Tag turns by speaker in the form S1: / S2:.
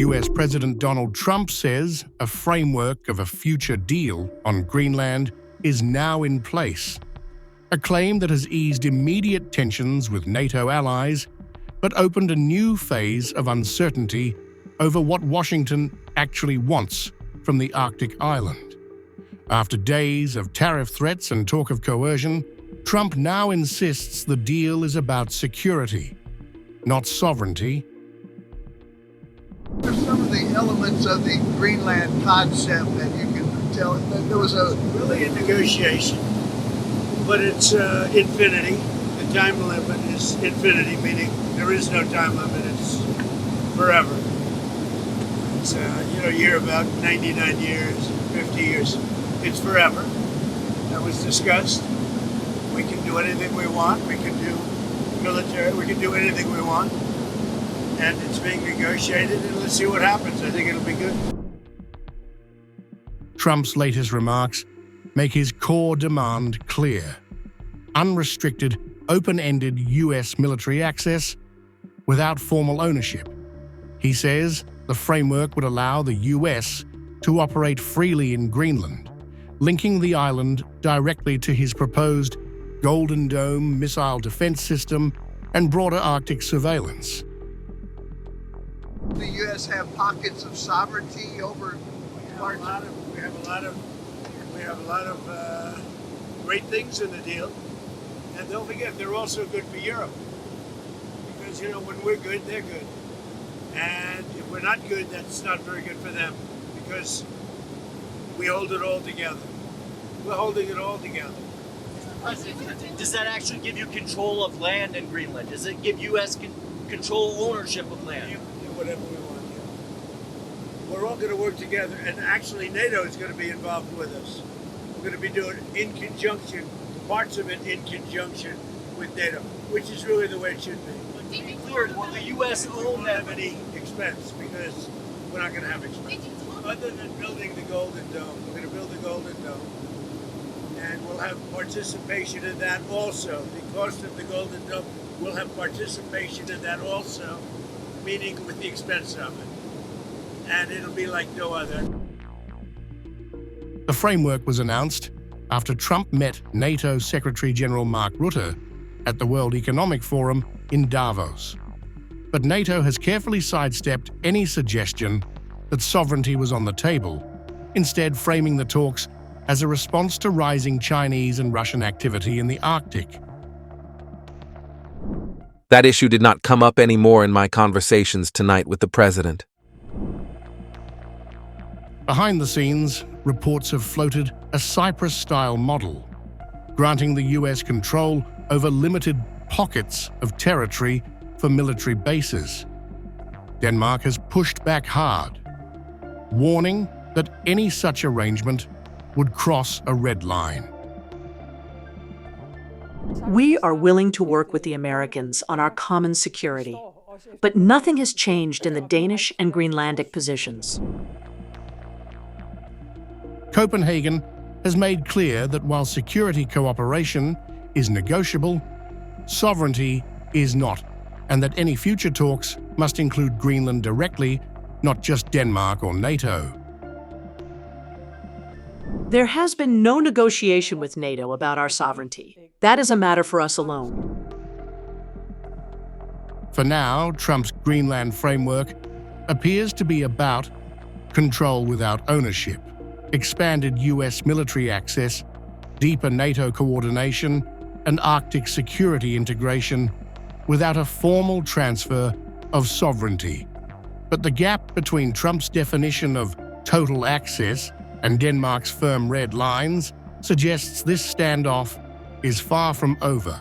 S1: US President Donald Trump says a framework of a future deal on Greenland is now in place, a claim that has eased immediate tensions with NATO allies but opened a new phase of uncertainty over what Washington actually wants from the Arctic island. After days of tariff threats and talk of coercion, Trump now insists the deal is about security, not sovereignty.
S2: What are some of the elements of the Greenland concept that you can tell? There was
S3: really a negotiation, but it's infinity. The time limit is infinity, meaning there is no time limit. It's forever. It's you hear about 99 years, 50 years. It's forever. That was discussed. We can do anything we want. We can do military. We can do anything we want. And it's being negotiated, and let's see what happens. I think it'll be good.
S1: Trump's latest remarks make his core demand clear: unrestricted, open-ended US military access without formal ownership. He says the framework would allow the US to operate freely in Greenland, linking the island directly to his proposed Golden Dome missile defense system and broader Arctic surveillance.
S2: the U.S. have pockets of sovereignty over parts?
S3: We have a lot of great things in the deal, and don't forget they're also good for Europe, because when we're good, they're good, and if we're not good, that's not very good for them, because we hold it all together. We're holding it all together.
S4: Does that actually give you control of land in Greenland? Does it give U.S. control ownership of land?
S3: Do whatever we want. Yeah. We're all going to work together, and actually NATO is going to be involved with us. We're going to be doing it in conjunction, parts of it in conjunction with NATO, which is really the way it should be.
S4: But to be clear, will the U.S. own that?
S3: Have any expense, because we're not going to have expense. Other than building the Golden Dome, we're going to build the Golden Dome. And we'll have participation in that also. The cost of the Golden Dome, we'll have participation in that also, meaning with the expense of it. And it'll be like no other.
S1: The framework was announced after Trump met NATO Secretary General Mark Rutte at the World Economic Forum in Davos. But NATO has carefully sidestepped any suggestion that sovereignty was on the table, instead framing the talks as a response to rising Chinese and Russian activity in the Arctic.
S5: That issue did not come up anymore in my conversations tonight with the president.
S1: Behind the scenes, reports have floated a Cyprus-style model, granting the US control over limited pockets of territory for military bases. Denmark has pushed back hard, warning that any such arrangement would cross a red line.
S6: We are willing to work with the Americans on our common security, but nothing has changed in the Danish and Greenlandic positions.
S1: Copenhagen has made clear that while security cooperation is negotiable, sovereignty is not, and that any future talks must include Greenland directly, not just Denmark or NATO.
S6: There has been no negotiation with NATO about our sovereignty. That is a matter for us alone.
S1: For now, Trump's Greenland framework appears to be about control without ownership, expanded US military access, deeper NATO coordination, and Arctic security integration without a formal transfer of sovereignty. But the gap between Trump's definition of total access and Denmark's firm red lines suggests this standoff is far from over.